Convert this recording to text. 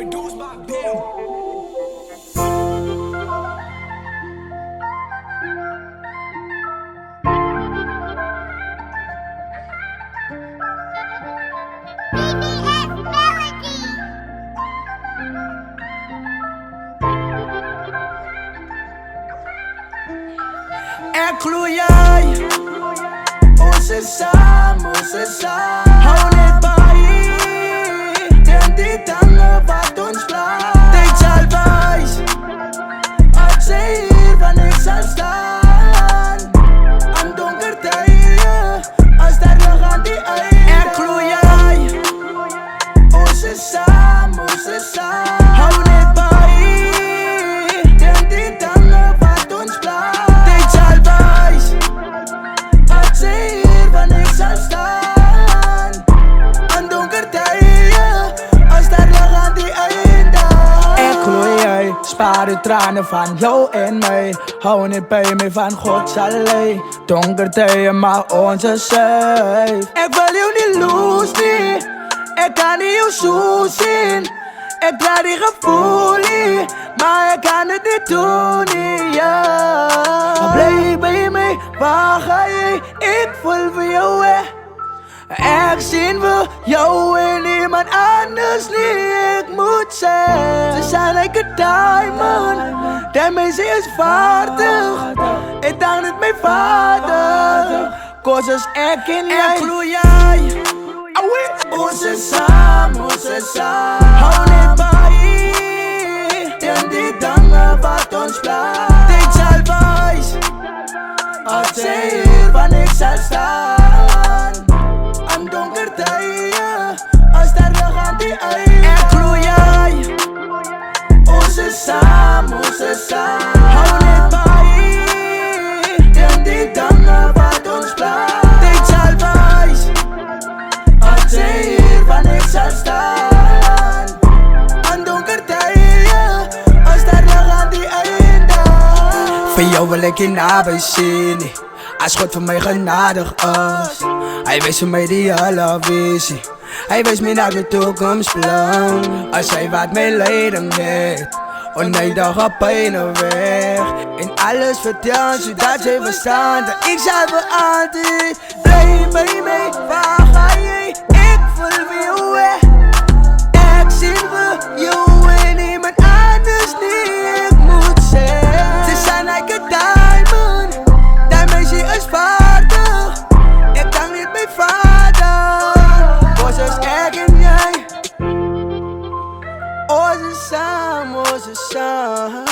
Produced by Bill. Inclui jij, onze samen, hou net bij. Den die tangen wat ons blijft. Dit zal wijs, als zij hier van ik zal staan. Aan donker tijden, als daar nog aan die eind. Inclui jij, onze samen, hou net bij. Den die tangen wat ons blijft. Spaar de tranen van jou en mij. Hou niet bij mij van Gods alleen. Donker tijden, maar onze safe. Ik wil jou niet los, nee. Ik kan niet jou zo zien. Ik laat die gevoel niet, maar ik kan het niet doen, nee, ja. Blijf bij mij, waar ga je? Ik voel voor jou, Ik zie voor jou en niemand anders, nee, ik moet zijn. Ze zijn like a diamond, daarmee ze is vaardig. Ik dank het mijn vader, cause als ik en jij. Inclui jij, onze samen, hou net bij. En die dangen wat ons blijft. Dit zal wijs, als zij hier van ik zal staan. Aan donker tijden, als daar nog aan die eind. Inclui jij, onze samen, hou net bij. En die dangen wat ons blijft. Dit zal wijs, als zij hier van ik zal staan. Aan donker tijden, als daar nog aan die eind. Voor jou wil ik je nabij zien, als God voor mij genadig is. Hij wees voor mij die alle visie. Hij wees mij naar de toekomstplan. Als hij wat mij lijden heeft, oneindige pijn weg. En alles vertelt zodat jij verstaat dat ik zal voor altijd. Blijf bij mij, waar ga je? Ik voel voor jou, Ik zie voor jou en niemand anders, nee, ik moet zijn. Ze zijn like a diamond, daarmee ze is vaardig. Ik dank niet mijn vader, cause als ik en jij. Onze samen, onze samen.